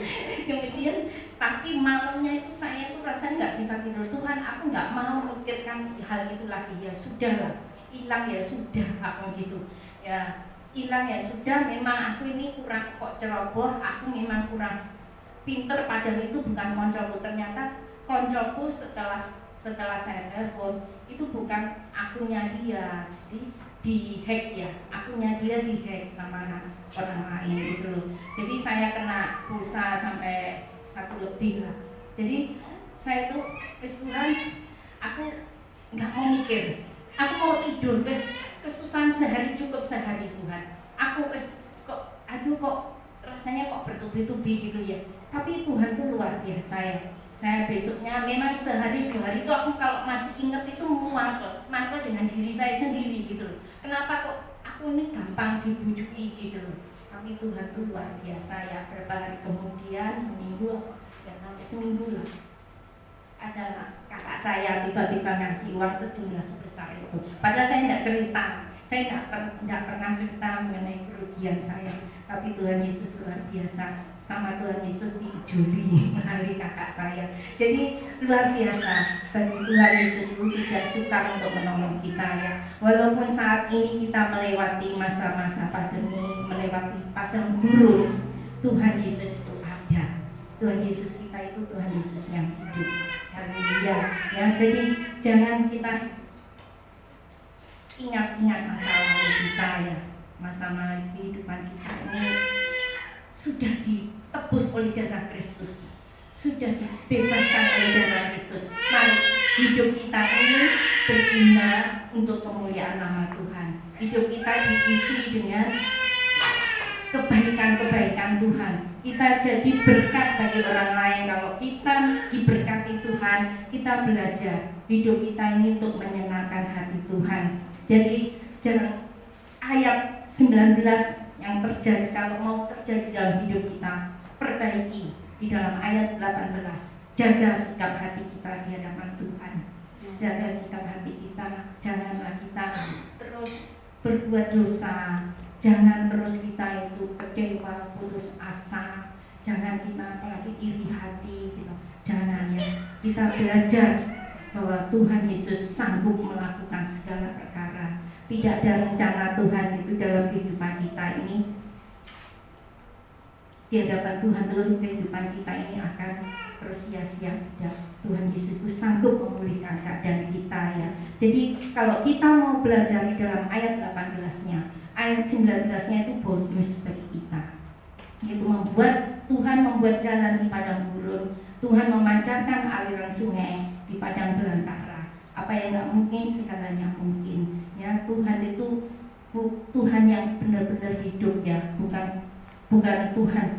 Kemudian tapi malamnya itu saya itu rasanya nggak bisa tidur. Tuhan, aku nggak mau memikirkan hal itu lagi, ya sudahlah, hilang ya sudah, aku gitu ya, hilang ya sudah. Memang aku ini kurang kok ceroboh, aku memang kurang pinter, padahal itu bukan koncoku. Ternyata koncoku setelah saya telepon itu bukan akunnya dia, jadi di hack ya, akunnya dia di hack sama orang lain gitu loh. Jadi saya kena pulsa sampai 1 lebih lah. Jadi saya tuh Tuhan, aku nggak mau mikir, aku mau tidur, kesusahan sehari cukup sehari Tuhan. Aku kok rasanya kok bertubi-tubi gitu ya. Tapi Tuhan tuh luar biasa ya. Saya besoknya memang sehari 2 hari itu aku kalau masih ingat itu mangkel dengan diri saya sendiri gitu loh. Kenapa kok aku ini gampang dibujuki gitu loh. Tapi Tuhan tuh luar biasa ya. Berapa hari kemudian, seminggu ya, sampai seminggu lah, ada kakak saya tiba-tiba ngasih uang sejumlah sebesar itu. Padahal saya tidak cerita, saya tidak pernah cerita mengenai kerugian saya. Tapi Tuhan Yesus luar biasa, sama Tuhan Yesus diijoli melalui kakak saya. Jadi luar biasa, bagi Tuhan Yesus itu tidak suka untuk menolong kita ya. Walaupun saat ini kita melewati masa-masa pandemi, melewati padang gurun, Tuhan Yesus itu ada. Tuhan Yesus kita itu Tuhan Yesus yang hidup. Haleluya ya. Jadi jangan kita ingat-ingat masa lalu kita ya. Masa-masa kehidupan kita ini sudah ditebus oleh darah Kristus, sudah dibebaskan oleh darah Kristus. Mari hidup kita ini berguna untuk kemuliaan nama Tuhan. Hidup kita diisi dengan kebaikan-kebaikan Tuhan. Kita jadi berkat bagi orang lain. Kalau kita diberkati Tuhan, kita belajar hidup kita ini untuk menyenangkan hati Tuhan. Jadi jangan ayat 19 yang terjadi, kalau mau terjadi dalam hidup kita, perbaiki di dalam ayat 18. Jaga sikap hati kita di hadapan Tuhan. Jaga sikap hati kita. Janganlah kita terus berbuat dosa. Jangan terus kita itu kecewa, putus asa. Jangan kita apalagi iri hati gitu. Jangan ya. Kita belajar bahwa Tuhan Yesus sanggup melakukan segala perkara. Tidak ada rencana Tuhan itu dalam kehidupan kita ini. Di hadapan Tuhan dalam kehidupan kita ini akan terus sia-sia. Tuhan Yesus itu sanggup memulihkan keadaan kita ya. Jadi kalau kita mau belajar di dalam ayat 18-nya, ayat 19-nya itu bonus bagi kita. Itu Tuhan membuat jalan di padang gurun. Tuhan memancarkan aliran sungai di padang belantara. Apa yang nggak mungkin, segalanya mungkin. Ya, Tuhan itu Tuhan yang benar-benar hidup ya, bukan Tuhan.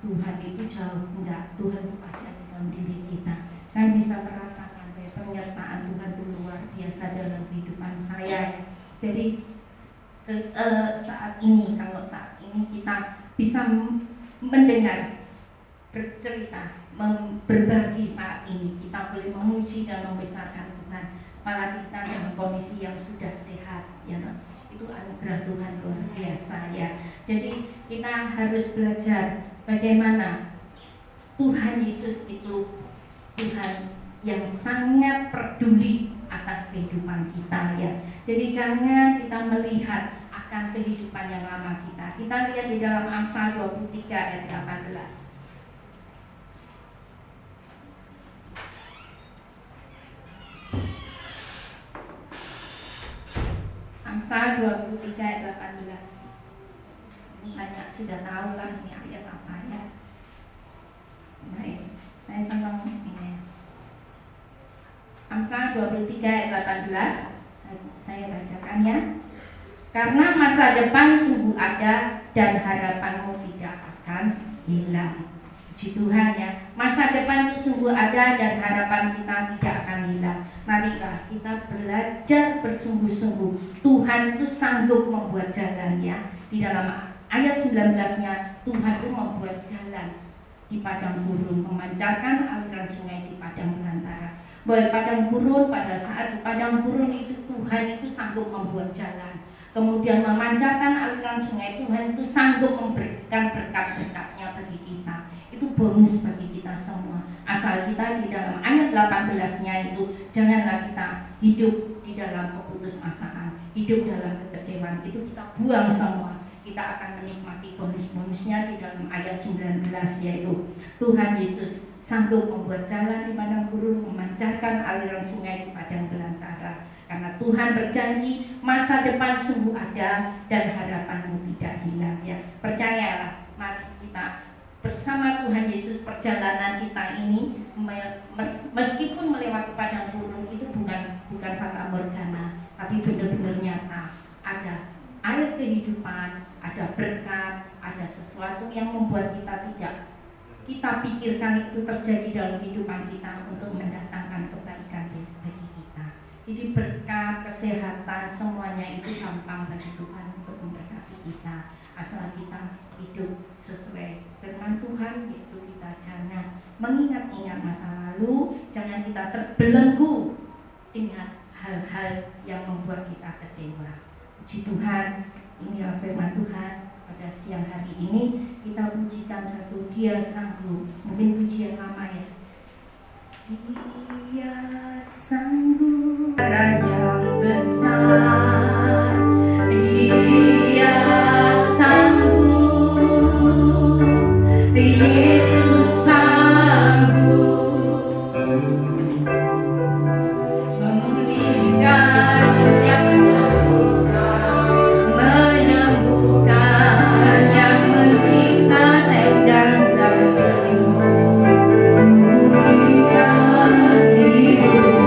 Tuhan itu jauh, enggak. Tuhan itu ada di dalam diri kita. Saya bisa merasakan bahwa penyertaan Tuhan itu luar biasa dalam kehidupan saya. Jadi saat ini kita bisa mendengar, bercerita, berbagi saat ini, kita boleh memuji dan membesarkan Tuhan. Apalagi kita dalam kondisi yang sudah sehat, ya, itu anugerah Tuhan luar biasa ya. Jadi kita harus belajar bagaimana Tuhan Yesus itu Tuhan yang sangat peduli atas kehidupan kita ya. Jadi jangan kita melihat akan kehidupan yang lama kita. Kita lihat di dalam Amsal 23 ayat 18. Amsal 23 ayat 18. Banyak sudah tahu lah ini ayat apa ya. Nice. Saya senang ini. Amsal 23 ayat 18. Saya bacakan ya. Karena masa depan sungguh ada dan harapanmu tidak akan hilang. Puji Tuhan ya. Masa depan itu sungguh ada dan harapan kita tidak akan hilang. Marilah kita belajar bersungguh-sungguh. Tuhan itu sanggup membuat jalan ya. Di dalam ayat 19-nya Tuhan itu membuat jalan di padang gurun, memancarkan aliran sungai di padang belantara. Bahwa padang gurun, pada saat di padang gurun itu Tuhan itu sanggup membuat jalan. Kemudian memancarkan aliran sungai, Tuhan itu sanggup memberikan berkat-berkatnya bagi kita. Itu bonus bagi kita semua. Asal kita di dalam ayat 18-nya itu janganlah kita hidup di dalam keputusasaan, hidup dalam kekecewaan. Itu kita buang semua. Kita akan menikmati bonus-bonusnya di dalam ayat 19, yaitu Tuhan Yesus sanggup membuat jalan di padang gurun, memancarkan aliran sungai di padang belantara. Karena Tuhan berjanji masa depan sungguh ada dan harapanmu tidak hilang ya. Percayalah, mari kita bersama Tuhan Yesus perjalanan kita ini meskipun melewati padang gurun itu bukan fata morgana, tapi benar-benar nyata. Ada air kehidupan, ada berkat, ada sesuatu yang membuat kita pikirkan itu terjadi dalam kehidupan kita untuk mendatangkan kebaikan bagi kita. Jadi berkat, kesehatan, semuanya itu gampang bagi Tuhan untuk memberkati kita. Asal kita hidup sesuai firman Tuhan, yaitu kita jangan mengingat-ingat masa lalu, jangan kita terbelenggu dengan hal-hal yang membuat kita kecewa. Puji Tuhan, inilah firman Tuhan pada siang hari ini. Kita pujikan satu, Dia sanggup. Mungkin pujian lama ya. Dia sanggup yang besar, Dia sanggup, Yesus sanggup memulihkan yang terluka, menyembuhkan yang menderita. Saya undang memulihkan hidup.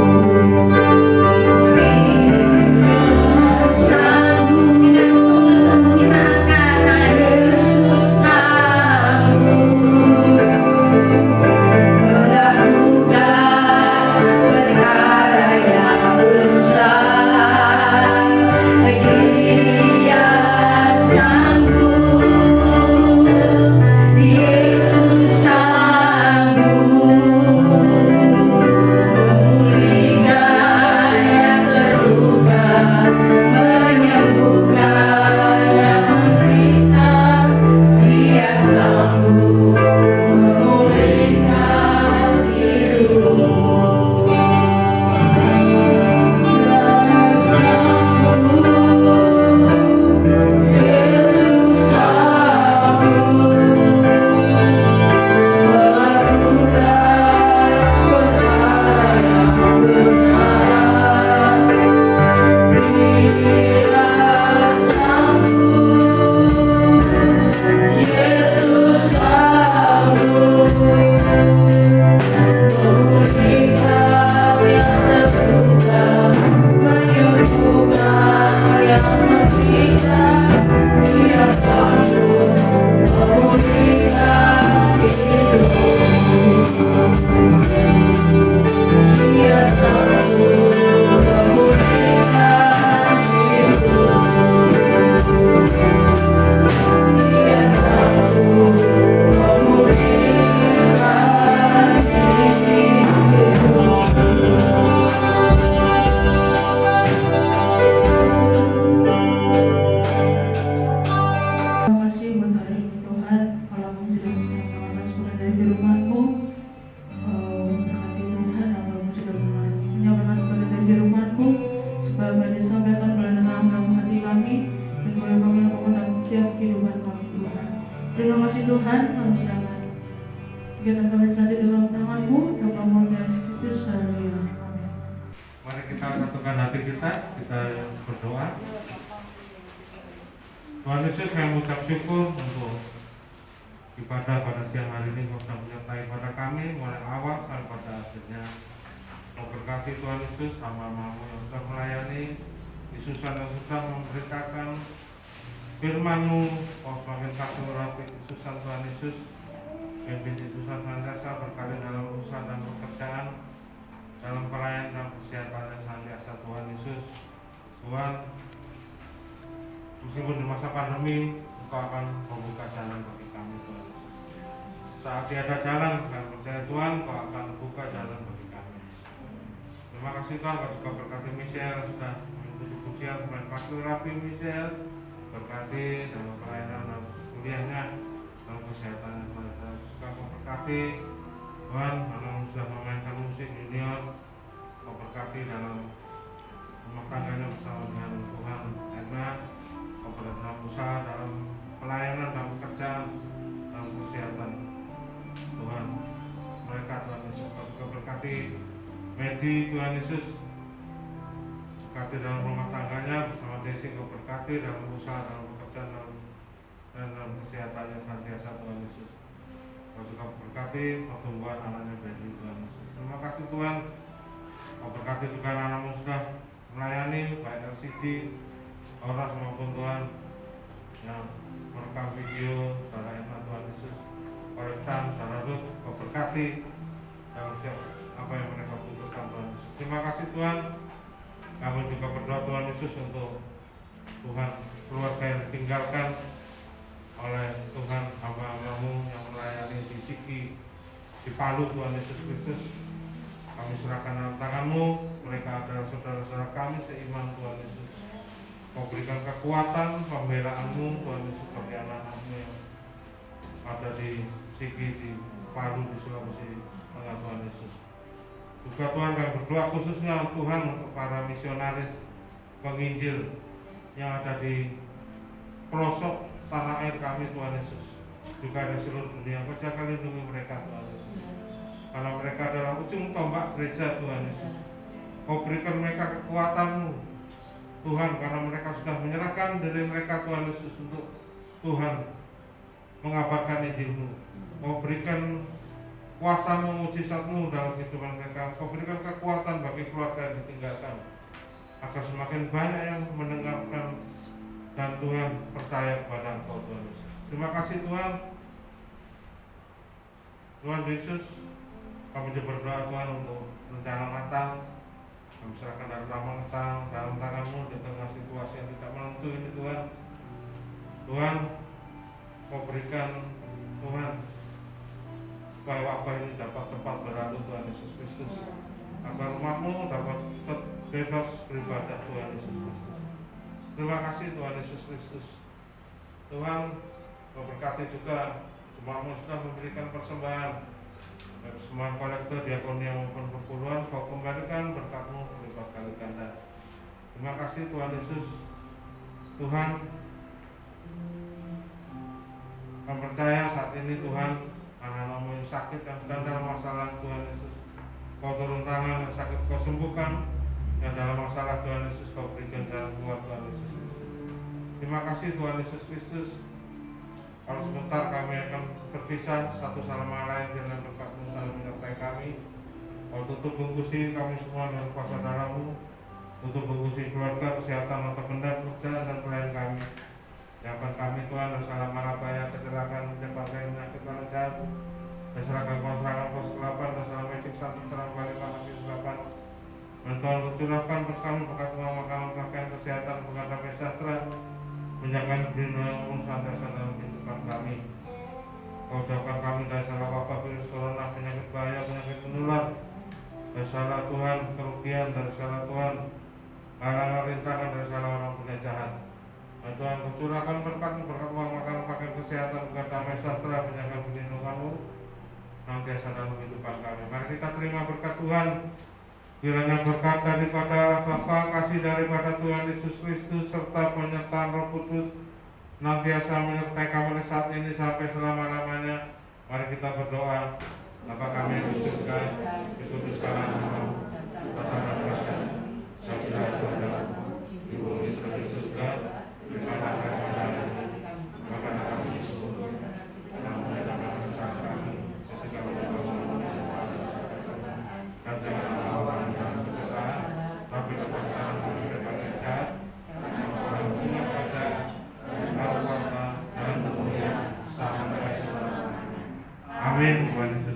satukan hati kita berdoa. Tuhan Yesus, kami mengucap syukur untuk ibadah pada siang hari ini. Kau sudah menyertai pada kami mulai awal sampai pada akhirnya. Kau berkati Tuhan Yesus hamba-Mu yang sudah melayani di Susan yang sudah memberitakan firman-Mu. Kau semakin kasih urapi Susan Tuhan Yesus. Pimpin Susan senantiasa berkali dalam usaha dan pekerjaan, dalam pelayanan dan kesehatan yang senantiasa Tuhan Yesus. Tuhan, meskipun di masa pandemi, Engkau akan membuka jalan bagi kami Tuhan Yesus. Saat tiada jalan, kami percaya Tuhan, Engkau akan buka jalan bagi kami. Terima kasih Tuhan, Kau juga berkati Michelle sudah mengikuti pujian, kasih urapi Michelle, berkati dalam pelayanan dan kuliahnya, dalam kesehatan yang juga Kau berkati Tuhan, karena sudah memainkan musik junior. Kau berkati dalam rumah tangganya bersama dengan Tuhan Erna. Kau dalam usaha, dalam pelayanan, dalam pekerjaan, dalam kesehatan Tuhan mereka Tuhan Yesus. Kau berkati Medi Tuhan Yesus, berkati dalam rumah tangganya bersama Desi. Kau berkati dalam usaha, dalam pekerjaan, dan dalam kesehatannya senantiasa Tuhan Yesus. Kau juga berkati pertumbuhan anaknya Medi Tuhan Yesus. Terima kasih Tuhan. Kau berkati juga anak-anak-Mu sudah melayani baik LCD, Oras maupun Tuhan yang merekam video saudara Emma Tuhan Yesus, Korektan, saudara Ruth. Kau berkati dalam siap apa yang mereka butuhkan Tuhan Yesus. Terima kasih Tuhan. Kami juga berdoa Tuhan Yesus untuk Tuhan keluarga yang ditinggalkan oleh Tuhan hamba-Mu yang melayani di Sigi, di Palu Tuhan Yesus Kristus. Kami serahkan dalam tangan-Mu. Mereka adalah saudara-saudara kami seiman Tuhan Yesus. Kau berikan kekuatan pembelaan-Mu Tuhan Yesus bagi anak-anak-Mu yang ada di Sigi, di Palu, di Sulawesi Tengah Tuhan Yesus. Juga Tuhan kami berdoa khususnya Tuhan untuk para misionaris penginjil yang ada di pelosok tanah air kami Tuhan Yesus, juga di seluruh dunia. Kau jaga lindungi mereka Tuhan Yesus, karena mereka adalah ujung tombak gereja Tuhan Yesus. Kau berikan mereka kekuatan-Mu Tuhan, karena mereka sudah menyerahkan diri mereka Tuhan Yesus untuk Tuhan mengabarkan Injil-Mu. Kau berikan kuasa-Mu, mujizat-Mu dalam kehidupan mereka. Kau berikan kekuatan bagi keluarga yang ditinggalkan, agar semakin banyak yang mendengarkan dan Tuhan percaya kepada Engkau Tuhan Yesus. Terima kasih Tuhan. Tuhan Yesus, kami berdoa Tuhan untuk rencana Natal. Kami serahkan dalam nama Natal dalam tangan-Mu di tengah situasi yang tidak menentu ini Tuhan. Tuhan, Kau berikan Tuhan supaya wabah ini dapat cepat berlalu Tuhan Yesus Kristus, agar umat-Mu dapat bebas beribadah Tuhan Yesus Kristus. Terima kasih Tuhan Yesus Kristus. Tuhan, Kau berkati juga umat-Mu sudah memberikan persembahan, persembahan kolektor, diakonia maupun perpuluhan. Kau kembalikan berkat-Mu berlipat kali ganda. Terima kasih Tuhan Yesus. Tuhan, kami percaya saat ini Tuhan, anak-anak-Mu yang sakit, yang sedang dalam masalah Tuhan Yesus, Kau turun tangan, yang sakit Kau sembuhkan, yang dalam masalah Tuhan Yesus Kau berikan jalan keluar Tuhan Yesus Kristus. Terima kasih Tuhan Yesus Kristus. Kalau sebentar kami akan berpisah satu sama lain, dengan berkat-Mu selalu menyertai kami. Kau tutup bungkusi kami semua dengan kuasa darah-Mu. Tutup bungkusi keluarga, kesehatan, mata benda, pekerjaan dan pelayan kami. Siapkan kami Tuhan dari salah marah bahaya, kecelakaan, penyebabkan penyakit tanah jahat, dan serahkan kau serangan kau sekelapan, dan salah magic satu serang balik tanah kegelapan. Dan Tuhan curahkan bersama berkat uang makanan, pakaian, kesehatan, berkat damai sejahtera, menjaga perlindungan-Mu senantiasa dalam kehidupan kami. Kau jauhkan kami dari salah wabah virus corona, penyakit bahaya, penyakit menular, dari salah Tuhan, kerugian, dari salah Tuhan, halangan rintangan, dari salah orang punya jahat. Dan Tuhan, Kau curahkan berkat-Mu, berkat uang makanan, pakaian, kesehatan, berkat damai sejahtera, menjaga perlindungan-Mu senantiasa dalam kehidupan kami. Mari kita terima berkat Tuhan. Kiranya berkat daripada Bapa, kasih daripada Tuhan Yesus Kristus, serta penyertaan Roh Kudus senantiasa menyertai kami saat ini sampai selama-lamanya. Mari kita berdoa. Bapa kami yang di surga, dikuduskanlah namamu, datanglah kerajaan-Mu, Berikanlah kepadaku di bumi seperti surga, berikanlah kepadaku makanan kami sehari-hari, dan mengampuni kesalahan kami, ketika kami dan jangan membawa kami dalam pencobaan, tapi lepaskan kami dari sehat, karena Tuhan punya kerajaan, kuasa dan kemuliaan sampai selamanya. Amin. Tuhan Yesus